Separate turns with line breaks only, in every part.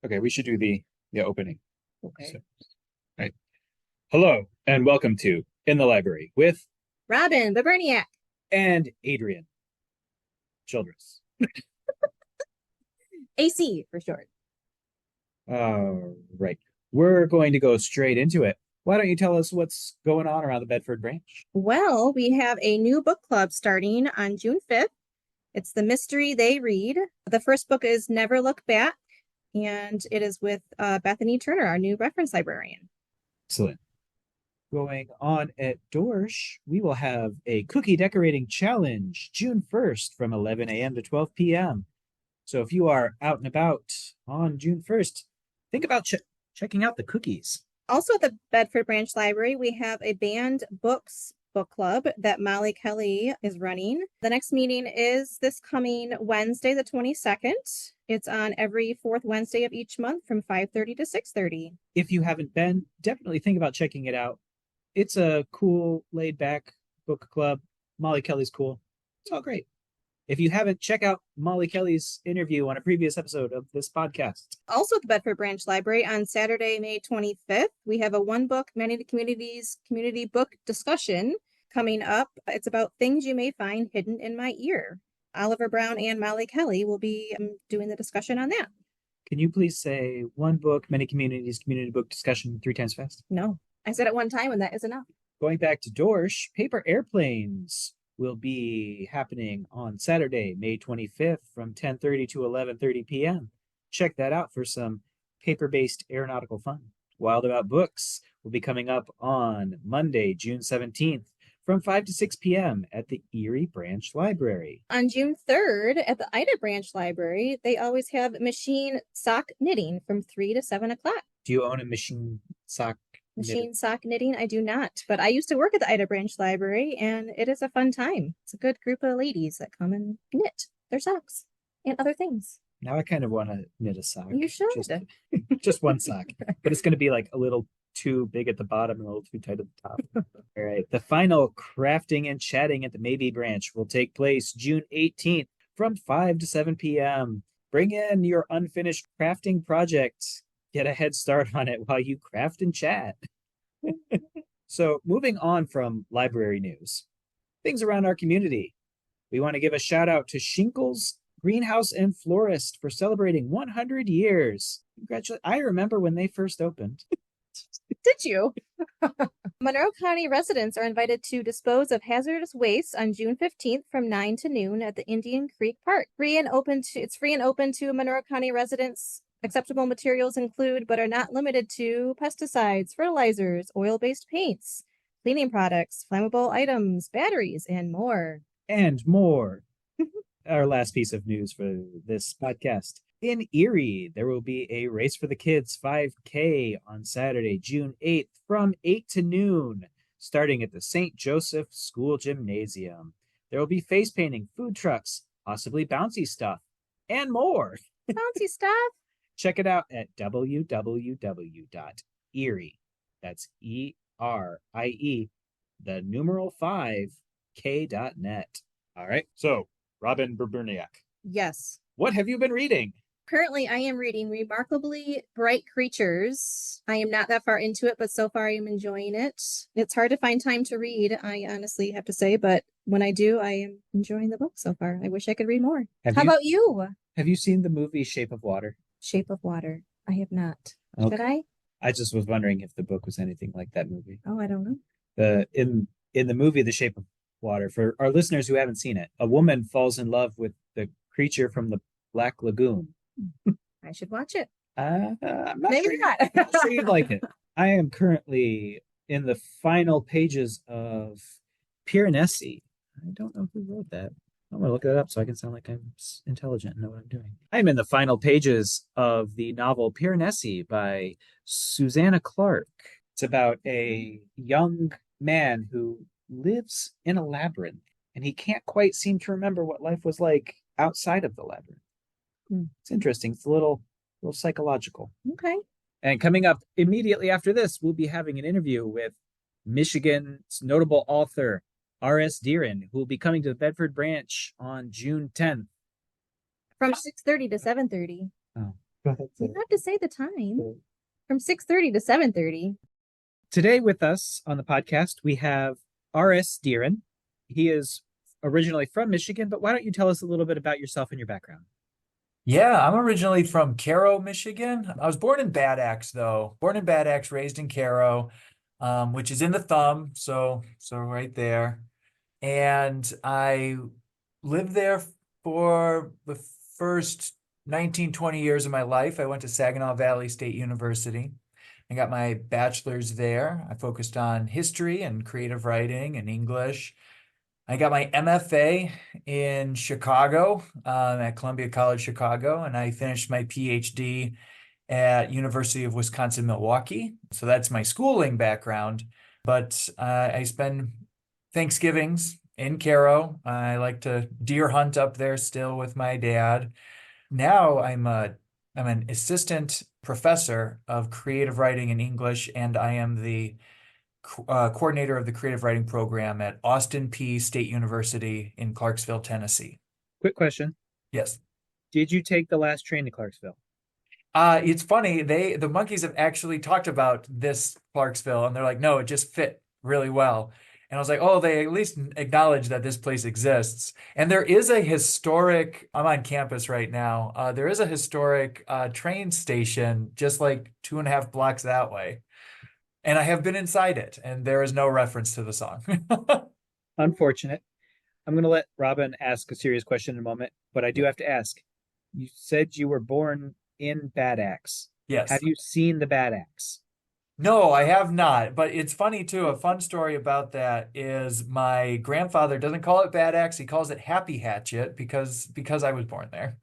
Okay, we should do the opening.
Okay.
So, right. Hello and welcome to In the Library with
Robin, the Brainiac.
and Adrian Childress.
AC for short.
All right. We're going to go straight into it. Why don't you tell us what's going on around the Bedford Branch?
Well, we have a new book club starting on June 5th. It's The Mystery They Read. The first book is Never Look Back, and it is with Bethany Turner, our new reference librarian.
Excellent. Going on at Dorsch, we will have a cookie decorating challenge June 1st from 11 a.m. to 12 p.m. So if you are out and about on June 1st, think about checking out the cookies.
Also at the Bedford Branch Library, we have a banned books book club that Molly Kelly is running. The next meeting is this coming Wednesday, the 22nd. It's on every fourth Wednesday of each month from 5:30 to 6:30.
If you haven't been, definitely think about checking it out. It's a cool, laid back book club. Molly Kelly's cool. It's all great. If you haven't, check out Molly Kelly's interview on a previous episode of this podcast.
Also at the Bedford Branch Library on Saturday, May 25th, we have a One Book, Many of the Communities community book discussion coming up. It's about things you may find hidden in my ear. Oliver Brown and Molly Kelly will be doing the discussion on that.
Can you please say One Book, Many Communities community book discussion 3 times fast?
No, I said it one time and that is enough.
Going back to Dorsch, Paper Airplanes will be happening on Saturday, May 25th from 10:30 to 11:30 p.m. Check that out for some paper-based aeronautical fun. Wild About Books will be coming up on Monday, June 17th from 5 to 6 p.m. at the Erie Branch Library.
On June 3rd at the Ida Branch Library, they always have machine sock knitting from 3 to 7 o'clock.
Do you own a machine sock
sock knitting? I do not, but I used to work at the Ida Branch Library and it is a fun time. It's a good group of ladies that come and knit their socks and other things.
Now I kind of want to knit a sock.
You should.
Just one sock, but it's going to be like a little too big at the bottom and a little too tight at the top. All right. The final crafting and chatting at the Maybe Branch will take place June 18th from 5 to 7 p.m. Bring in your unfinished crafting project. Get a head start on it while you craft and chat. So moving on from library news, things around our community. We want to give a shout out to Shinkles Greenhouse and Florist for celebrating 100 years. Congratulations. I remember when they first opened.
Did you? Monroe County residents are invited to dispose of hazardous waste on June 15th from 9 to noon at the Indian Creek Park. It's free and open to Monroe County residents. Acceptable materials include, but are not limited to, pesticides, fertilizers, oil-based paints, cleaning products, flammable items, batteries, and more.
And more. Our last piece of news for this podcast. In Erie, there will be a Race for the Kids 5K on Saturday, June 8th from 8 to noon, starting at the St. Joseph School Gymnasium. There will be face painting, food trucks, possibly bouncy stuff, and more.
Bouncy stuff?
Check it out at www.erie, that's ERIE, the numeral 5k.net. All right, so Robin Berberniak.
Yes.
What have you been reading?
Currently, I am reading Remarkably Bright Creatures. I am not that far into it, but so far I am enjoying it. It's hard to find time to read, I honestly have to say, but when I do, I am enjoying the book so far. I wish I could read more. How about you?
Have you seen the movie Shape of Water?
Shape of Water. I have not.
Okay.
Should I?
I just was wondering if the book was anything like that movie.
Oh, I don't know.
In the movie The Shape of Water, for our listeners who haven't seen it, a woman falls in love with the creature from the Black Lagoon.
I should watch it.
I'm not
Maybe
sure,
not.
I'm not sure you'd like it. I am currently in the final pages of Piranesi. I don't know who wrote that. I'm going to look it up so I can sound like I'm intelligent and know what I'm doing. I'm in the final pages of the novel Piranesi by Susanna Clark. It's about a young man who lives in a labyrinth, and he can't quite seem to remember what life was like outside of the labyrinth. It's interesting. It's a little psychological.
Okay.
And coming up immediately after this, we'll be having an interview with Michigan's notable author, R.S. Deeren, who will be coming to the Bedford Branch on June 10th.
From 6:30 to 7:30.
Oh, Go ahead,
You
Sarah.
have to say the time. From 6:30 to 7:30.
Today with us on the podcast, we have R.S. Deeren. He is originally from Michigan, but why don't you tell us a little bit about yourself and your background?
Yeah, I'm originally from Caro, Michigan. I was born in Bad Axe, though. Born in Bad Axe, raised in Caro, which is in the thumb, so right there. And I lived there for the first 19, 20 years of my life. I went to Saginaw Valley State University. I got my bachelor's there. I focused on history and creative writing and English. I got my MFA in Chicago, at Columbia College Chicago, and I finished my PhD at University of Wisconsin-Milwaukee. So that's my schooling background. But I spend Thanksgivings in Caro. I like to deer hunt up there still with my dad. Now I'm an assistant professor of creative writing and English, and I am the coordinator of the creative writing program at Austin Peay State University in Clarksville, Tennessee.
Quick question.
Yes.
Did you take the last train to Clarksville?
It's funny, the monkeys have actually talked about this Clarksville, and they're like, no, it just fit really well. And I was like, oh, they at least acknowledge that this place exists. And there is a historic, I'm on campus right now. There is a historic train station just like 2.5 blocks that way. And I have been inside it, and there is no reference to the song.
Unfortunate. I'm going to let Robin ask a serious question in a moment, but I do have to ask. You said you were born in Bad Axe. Have
Yes.
you seen the Bad Axe?
No, I have not. But it's funny too. A fun story about that is my grandfather doesn't call it Bad Axe. He calls it Happy Hatchet because I was born there.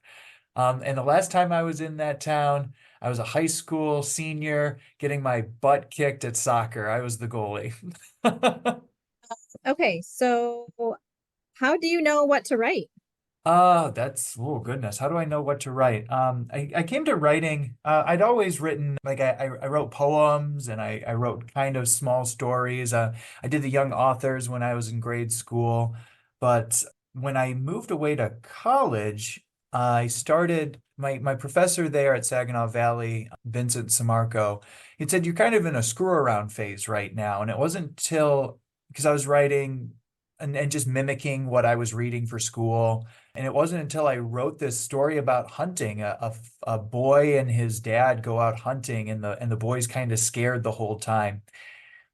And the last time I was in that town, I was a high school senior getting my butt kicked at soccer. I was the goalie.
Okay, so how do you know what to write?
Oh goodness. How do I know what to write? I came to writing. I'd always written like I wrote poems and I wrote kind of small stories. I did the young authors when I was in grade school, but when I moved away to college, I started my professor there at Saginaw Valley, Vincent Samarco. He said you're kind of in a screw around phase right now, and it wasn't until because I was writing and just mimicking what I was reading for school. And it wasn't until I wrote this story about hunting, a boy and his dad go out hunting, and the boy's kind of scared the whole time,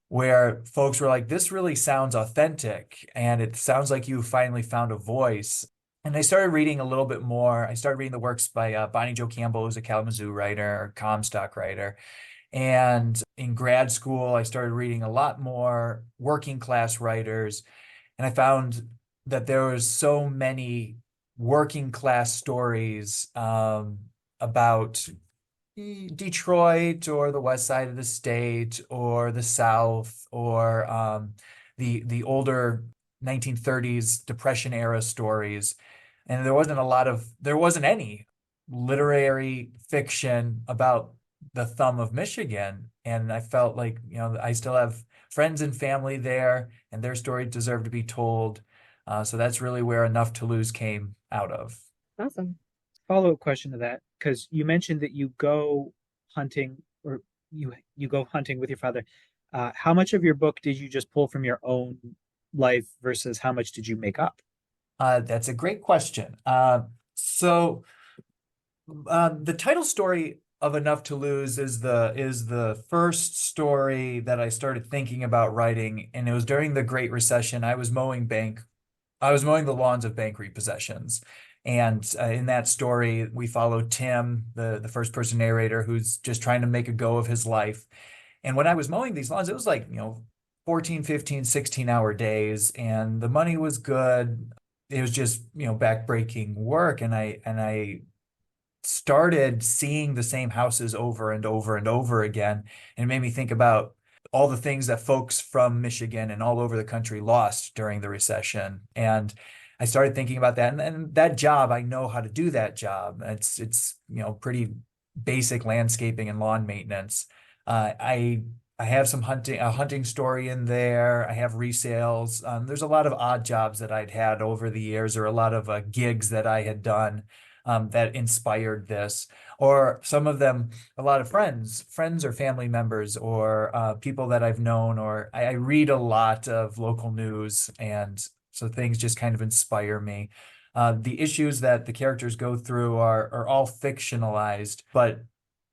where folks were like, "This really sounds authentic, and it sounds like you finally found a voice." And I started reading a little bit more. I started reading the works by Bonnie Jo Campbell, who's a Kalamazoo writer, Comstock writer. And in grad school, I started reading a lot more working class writers. And I found that there was so many working class stories about Detroit or the west side of the state or the South or the older 1930s Depression era stories. And there wasn't any literary fiction about the thumb of Michigan. And I felt like, I still have friends and family there, and their stories deserve to be told. So that's really where Enough to Lose came out of.
Awesome.
Follow-up question to that, because you mentioned that you go hunting or you go hunting with your father. How much of your book did you just pull from your own life versus how much did you make up?
That's a great question. So the title story of Enough to Lose is the first story that I started thinking about writing, and it was during the Great Recession. I was mowing the lawns of bank repossessions. And in that story, we follow Tim, the first person narrator, who's just trying to make a go of his life. And when I was mowing these lawns, it was like, 14, 15, 16-hour days, and the money was good. It was just, backbreaking work. And I started seeing the same houses over and over and over again. And it made me think about all the things that folks from Michigan and all over the country lost during the recession. And I started thinking about that. And that job, I know how to do that job. It's pretty basic landscaping and lawn maintenance. I have a hunting story in there. I have resales. There's a lot of odd jobs that I'd had over the years, or a lot of gigs that I had done. that inspired this, or some of them, a lot of friends or family members, or people that I've known, or I read a lot of local news, and so things just kind of inspire me. The issues that the characters go through are all fictionalized, but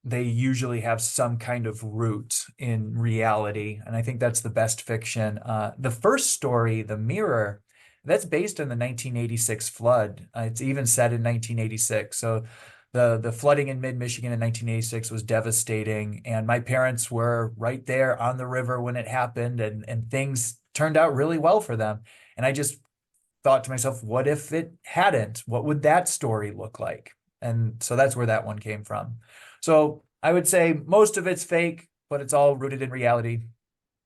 they usually have some kind of root in reality. And I think that's the best fiction. The first story, The Mirror, that's based on the 1986 flood. It's even set in 1986. So the flooding in mid-Michigan in 1986 was devastating. And my parents were right there on the river when it happened, and things turned out really well for them. And I just thought to myself, what if it hadn't? What would that story look like? And so that's where that one came from. So I would say most of it's fake, but it's all rooted in reality.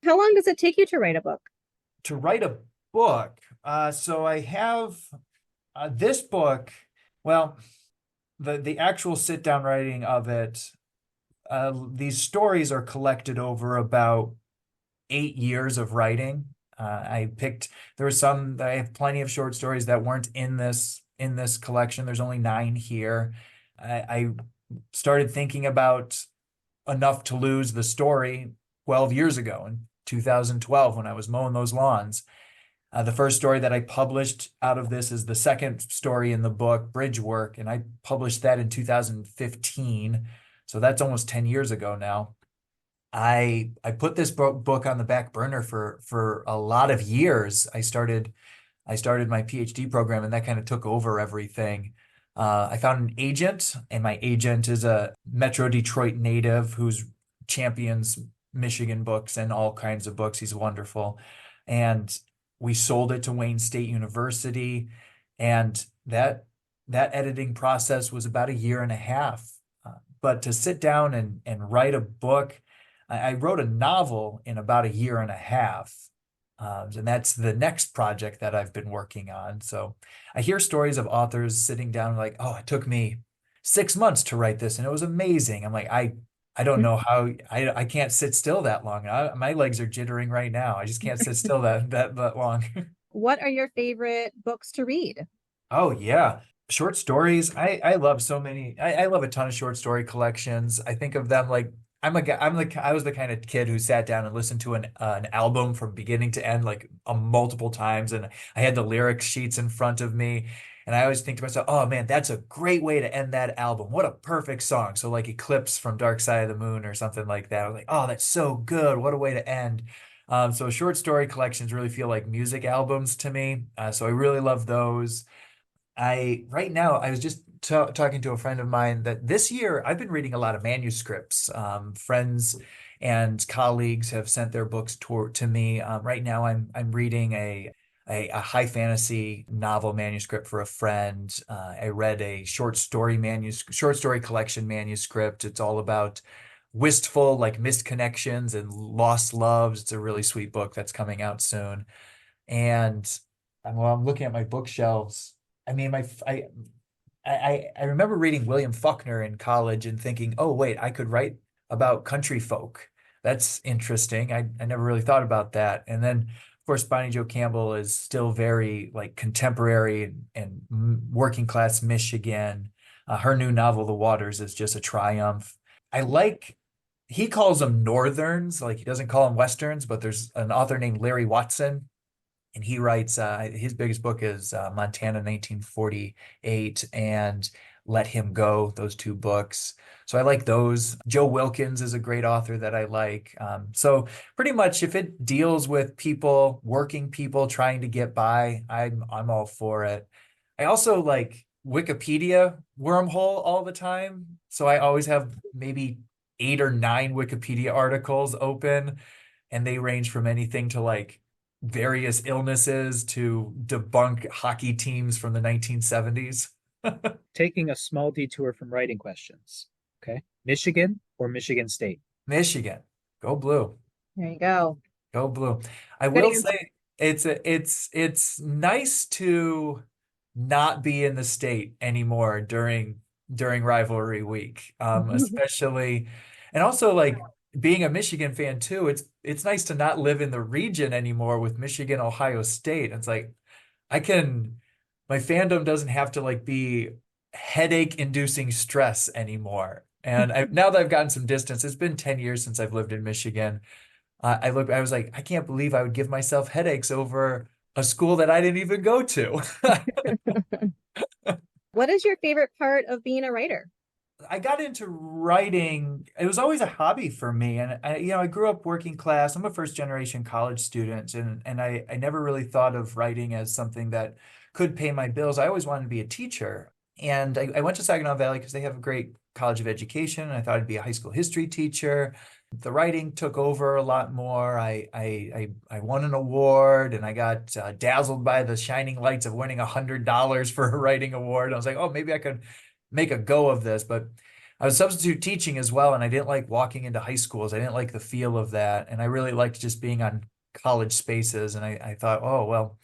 How long does it take you to write a book?
To write a book, so I have this book. Well, the actual sit down writing of it, these stories are collected over about 8 years of writing. There were some that I have plenty of short stories that weren't in this collection. There's only 9 here. I started thinking about Enough to Lose the story 12 years ago in 2012 when I was mowing those lawns. The first story that I published out of this is the second story in the book, Bridge Work, and I published that in 2015. So that's almost 10 years ago now. I put this book on the back burner for a lot of years. I started my PhD program, and that kind of took over everything. I found an agent, and my agent is a Metro Detroit native who's champions Michigan books and all kinds of books. He's wonderful. And we sold it to Wayne State University, and that editing process was about a year and a half. But to sit down and write a book, I wrote a novel in about a year and a half. And that's the next project that I've been working on. So I hear stories of authors sitting down like, oh, it took me 6 months to write this and it was amazing. I'm like, I don't know how. I can't sit still that long. My legs are jittering right now. I just can't sit still that long.
What are your favorite books to read?
Oh yeah. Short stories. I love so many. I love a ton of short story collections. I think of them like I was the kind of kid who sat down and listened to an album from beginning to end like multiple times, and I had the lyric sheets in front of me, and I always think to myself, oh man, that's a great way to end that album. What a perfect song. So like Eclipse from Dark Side of the Moon or something like that. I was like, oh, that's so good. What a way to end. So short story collections really feel like music albums to me. So I really love those. Right now I was just talking to a friend of mine that this year I've been reading a lot of manuscripts. Friends and colleagues have sent their books to me. Right now I'm reading a high fantasy novel manuscript for a friend. I read a short story collection manuscript. It's all about wistful, like missed connections and lost loves. It's a really sweet book that's coming out soon. And well, I'm looking at my bookshelves. I mean, I remember reading William Faulkner in college and thinking, oh, wait, I could write about country folk. That's interesting. I never really thought about that. And then, of course, Bonnie Jo Campbell is still very like contemporary and working class Michigan. Her new novel, The Waters, is just a triumph. He calls them Northerns, like he doesn't call them Westerns, but there's an author named Larry Watson, and he writes his biggest book is Montana 1948 and Let Him Go, those 2 books. So I like those. Joe Wilkins is a great author that I like. So pretty much if it deals with people, working people trying to get by, I'm all for it. I also like Wikipedia wormhole all the time. So I always have maybe 8 or 9 Wikipedia articles open, and they range from anything to like various illnesses to debunk hockey teams from the 1970s.
Taking a small detour from writing questions. Okay. Michigan or Michigan State?
Michigan. Go blue.
There you go.
Go blue. I
Good
will
answer.
say it's nice to not be in the state anymore during rivalry week. Especially, and also like being a Michigan fan too, it's nice to not live in the region anymore with Michigan, Ohio State. It's like my fandom doesn't have to like be headache inducing stress anymore. And now that I've gotten some distance, it's been 10 years since I've lived in Michigan. I was like, I can't believe I would give myself headaches over a school that I didn't even go to.
What is your favorite part of being a writer?
I got into writing. It was always a hobby for me. And I grew up working class. I'm a first generation college student, and I never really thought of writing as something that could pay my bills. I always wanted to be a teacher. And I went to Saginaw Valley because they have a great college of education. And I thought I'd be a high school history teacher. The writing took over a lot more. I won an award, and I got dazzled by the shining lights of winning $100 for a writing award. I was like, oh, maybe I could make a go of this. But I was substitute teaching as well, and I didn't like walking into high schools. I didn't like the feel of that, and I really liked just being on college spaces. And I thought, oh well,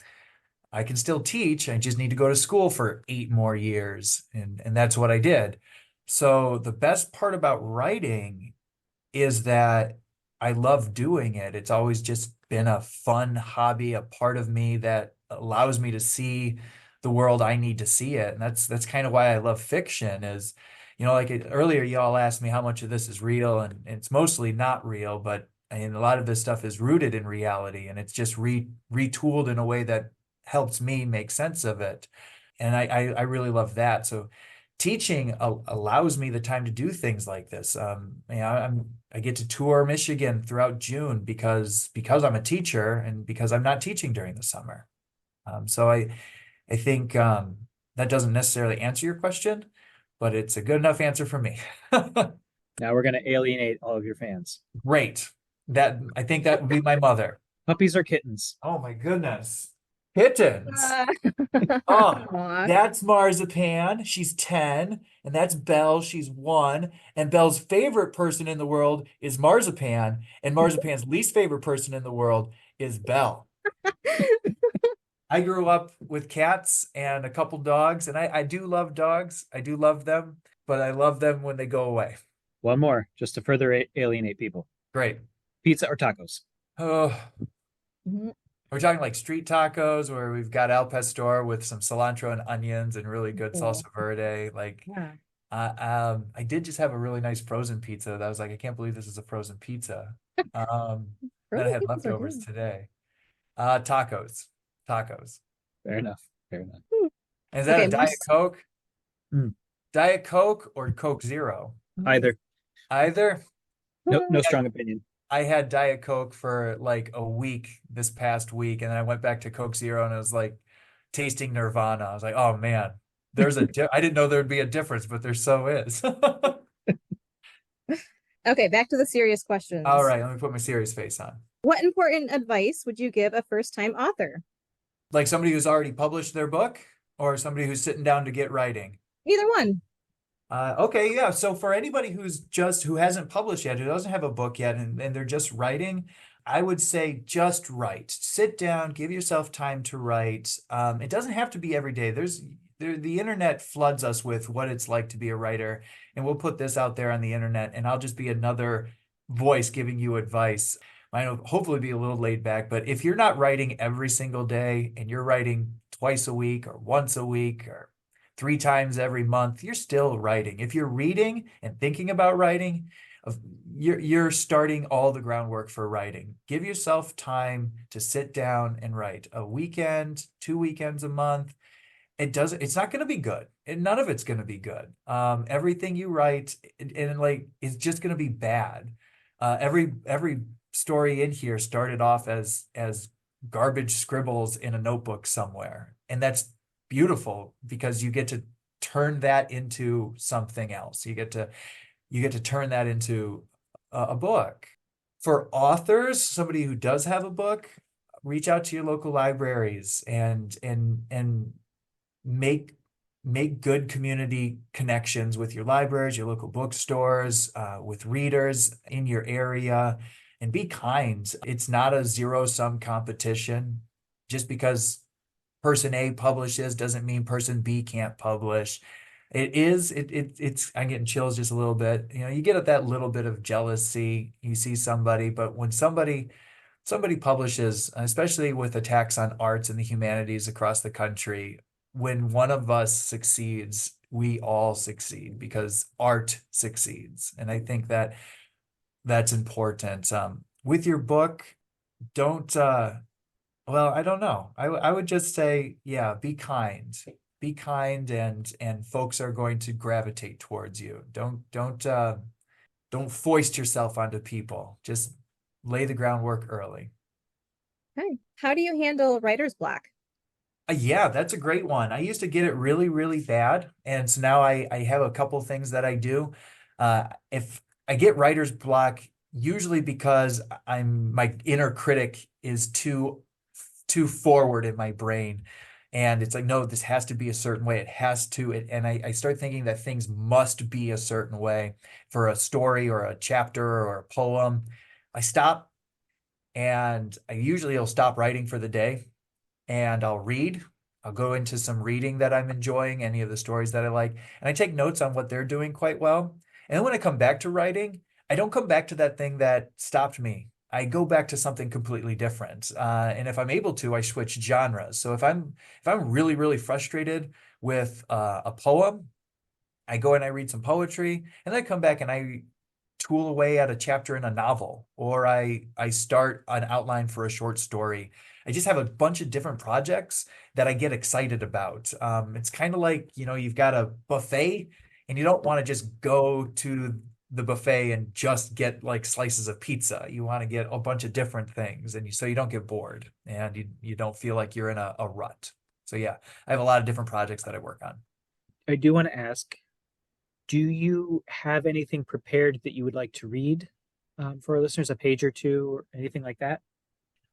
I can still teach. I just need to go to school for 8 more years, and that's what I did. So the best part about writing is that I love doing it. It's always just been a fun hobby, a part of me that allows me to see the world I need to see it. And that's kind of why I love fiction is, earlier y'all asked me how much of this is real, and it's mostly not real, but a lot of this stuff is rooted in reality, and it's just retooled in a way that helps me make sense of it. And I really love that. So teaching allows me the time to do things like this. I get to tour Michigan throughout June because I'm a teacher and because I'm not teaching during the summer. So I think that doesn't necessarily answer your question, but it's a good enough answer for me.
Now we're going to alienate all of your fans.
Great. I think that would be my mother.
Puppies or kittens?
Oh my goodness. Kittens.
Uh,
Oh,
Aw.
that's Marzipan. She's 10. And that's Belle. She's 1. And Belle's favorite person in the world is Marzipan. And Marzipan's least favorite person in the world is Belle. I grew up with cats and a couple dogs, and I do love dogs. I do love them, but I love them when they go away.
One more, just to further alienate people.
Great.
Pizza or tacos?
Oh,
Mhm.
we're talking like street tacos where we've got al pastor with some cilantro and onions and really good salsa verde. Like,
Yeah.
I did just have a really nice frozen pizza that I was like, I can't believe this is a frozen pizza. That I had
Frozen pizzas are
leftovers
good.
today. Tacos. Tacos.
Fair enough. Fair enough.
Is that
Okay,
a Diet Coke?
Mm.
Diet Coke or Coke Zero?
Either.
Either.
No strong opinion.
I had Diet Coke for like a week this past week, and then I went back to Coke Zero, and it was like tasting Nirvana. I was like, oh man, I didn't know there'd be a difference, but there so is.
Okay, back to the serious questions.
All right, let me put my serious face on.
What important advice would you give a first-time author?
Like somebody who's already published their book, or somebody who's sitting down to get writing?
Either one.
Okay, yeah. So for anybody who hasn't published yet, who doesn't have a book yet, and they're just writing, I would say just write. Sit down, give yourself time to write. It doesn't have to be every day. The internet floods us with what it's like to be a writer, and we'll put this out there on the internet, and I'll just be another voice giving you advice. Mine will hopefully be a little laid back, but if you're not writing every single day and you're writing twice a week or once a week or 3 times every month, you're still writing. If you're reading and thinking about writing, you're starting all the groundwork for writing. Give yourself time to sit down and write. A weekend, 2 weekends a month. It's not going to be good. None of it's going to be good. Everything you write and like is just going to be bad. Every story in here started off as garbage scribbles in a notebook somewhere, and that's beautiful because you get to turn that into something else. You get to turn that into a book. For authors, somebody who does have a book, reach out to your local libraries and make good community connections with your libraries, your local bookstores, with readers in your area, and be kind. It's not a zero-sum competition. Just because person A publishes doesn't mean person B can't publish. It's I'm getting chills just a little bit. You get at that little bit of jealousy. You see somebody, but when somebody publishes, especially with attacks on arts and the humanities across the country, when one of us succeeds, we all succeed because art succeeds. And I think that that's important. With your book, don't well, I don't know. I would just say, yeah, be kind. Be kind, and folks are going to gravitate towards you. Don't foist yourself onto people. Just lay the groundwork early.
Okay. How do you handle writer's block?
Yeah, that's a great one. I used to get it really, really bad. And so now I have a couple things that I do. If I get writer's block, usually because my inner critic is too forward in my brain. And it's like, no, this has to be a certain way. It has to. And I start thinking that things must be a certain way for a story or a chapter or a poem. I stop, and I usually will stop writing for the day, and I'll read. I'll go into some reading that I'm enjoying, any of the stories that I like, and I take notes on what they're doing quite well. And then when I come back to writing, I don't come back to that thing that stopped me. I go back to something completely different. And if I'm able to, I switch genres. So if I'm really, really frustrated with a poem, I go and I read some poetry, and then I come back and I tool away at a chapter in a novel, or I start an outline for a short story. I just have a bunch of different projects that I get excited about. It's kind of like, you've got a buffet, and you don't want to just go to the buffet and just get like slices of pizza. You want to get a bunch of different things, and so you don't get bored, and you don't feel like you're in a rut. So yeah, I have a lot of different projects that I work on.
I do want to ask, do you have anything prepared that you would like to read for our listeners, a page or two, or anything like that?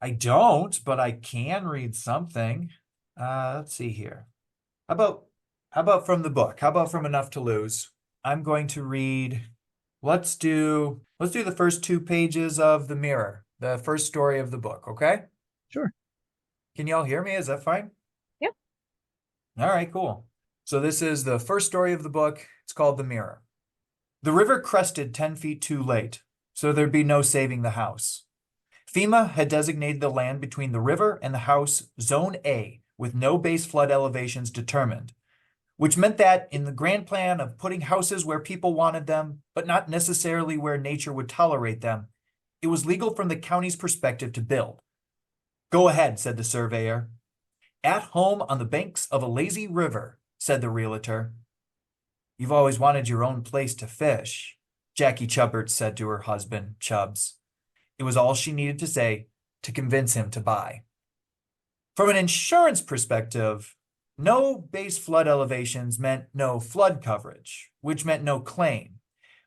I don't, but I can read something. Let's see here. How about how about from the book? How about from Enough to Lose? I'm going to read. Let's do the first 2 pages of The Mirror, the first story of the book, okay?
Sure.
Can y'all hear me? Is that fine?
Yep.
All right, cool. So this is the first story of the book. It's called The Mirror. The river crested 10 feet too late, so there'd be no saving the house. FEMA had designated the land between the river and the house Zone A with no base flood elevations determined, which meant that in the grand plan of putting houses where people wanted them, but not necessarily where nature would tolerate them, it was legal from the county's perspective to build. Go ahead, said the surveyor. At home on the banks of a lazy river, said the realtor. You've always wanted your own place to fish, Jackie Chubbert said to her husband, Chubbs. It was all she needed to say to convince him to buy. From an insurance perspective, no base flood elevations meant no flood coverage, which meant no claim,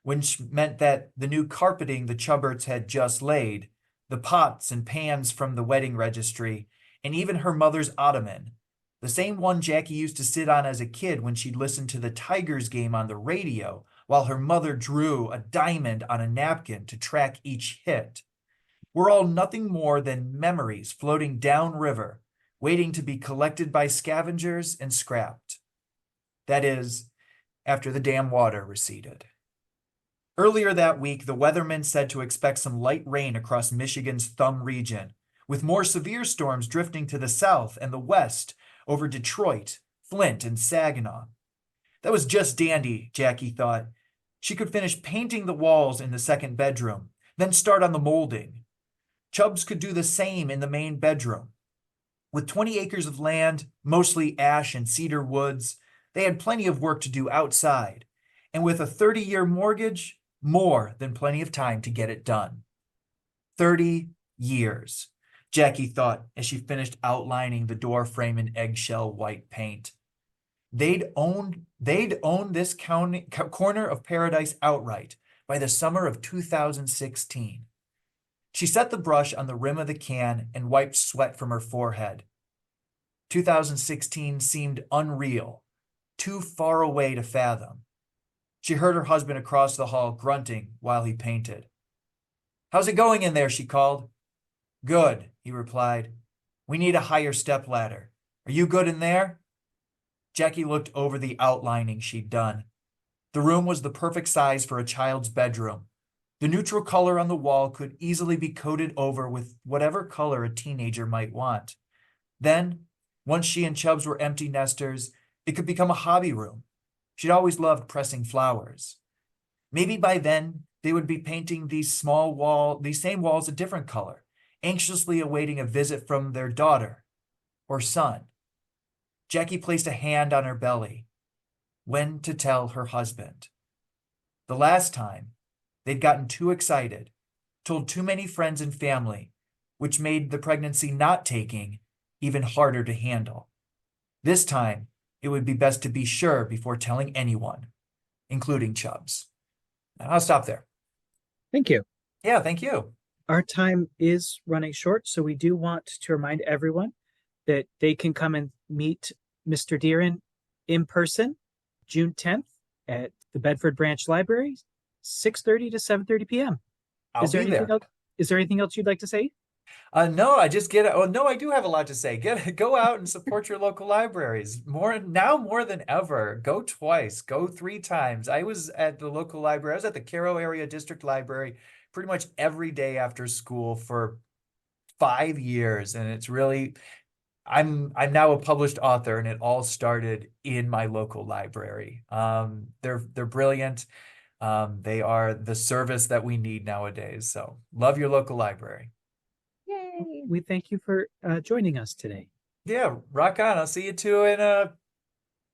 which meant that the new carpeting the Chubberts had just laid, the pots and pans from the wedding registry, and even her mother's ottoman, the same one Jackie used to sit on as a kid when she'd listened to the Tigers game on the radio while her mother drew a diamond on a napkin to track each hit, were all nothing more than memories floating downriver, waiting to be collected by scavengers and scrapped. That is, after the dam water receded. Earlier that week, the weathermen said to expect some light rain across Michigan's Thumb region, with more severe storms drifting to the south and the west over Detroit, Flint, and Saginaw. That was just dandy, Jackie thought. She could finish painting the walls in the second bedroom, then start on the molding. Chubbs could do the same in the main bedroom. With 20 acres of land, mostly ash and cedar woods, they had plenty of work to do outside, and with a 30-year mortgage, more than plenty of time to get it done. 30 years, Jackie thought as she finished outlining the door frame in eggshell white paint. They'd own this corner of paradise outright by the summer of 2016. She set the brush on the rim of the can and wiped sweat from her forehead. 2016 seemed unreal, too far away to fathom. She heard her husband across the hall grunting while he painted. How's it going in there? She called. Good, he replied. We need a higher stepladder. Are you good in there? Jackie looked over the outlining she'd done. The room was the perfect size for a child's bedroom. The neutral color on the wall could easily be coated over with whatever color a teenager might want. Then, once she and Chubbs were empty nesters, it could become a hobby room. She'd always loved pressing flowers. Maybe by then they would be painting these same walls a different color, anxiously awaiting a visit from their daughter or son. Jackie placed a hand on her belly. When to tell her husband. The last time, they'd gotten too excited, told too many friends and family, which made the pregnancy not taking even harder to handle. This time, it would be best to be sure before telling anyone, including Chubbs. I'll stop there.
Thank you.
Yeah, thank you.
Our time is running short, so we do want to remind everyone that they can come and meet Mr. Deeren in person June 10th at the Bedford Branch Library, 6:30 to 7:30 p.m.
I'll be there.
Is there anything else you'd like to say?
No, I just get it. Oh, no, I do have a lot to say. Go out and support your local libraries more than ever. Go twice, go 3 times. I was at the local library. I was at the Cairo Area District Library pretty much every day after school for 5 years, and it's really I'm now a published author, and it all started in my local library. They're brilliant. They are the service that we need nowadays. So love your local library.
Yay.
We thank you for joining us today.
Yeah, rock on. I'll see you two in a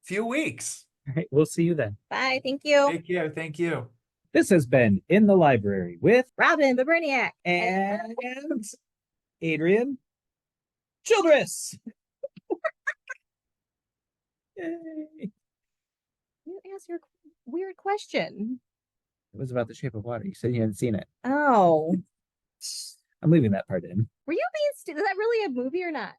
few weeks.
All right, we'll see you then.
Bye. Thank you.
Take care. Thank you.
This has been In the Library with
Robin, the Brainiac.
and Adrian Childress. Yay.
You asked your weird question.
It was about The Shape of Water. You said you hadn't seen it.
Oh.
I'm leaving that part in.
Were you being is that really a movie or not?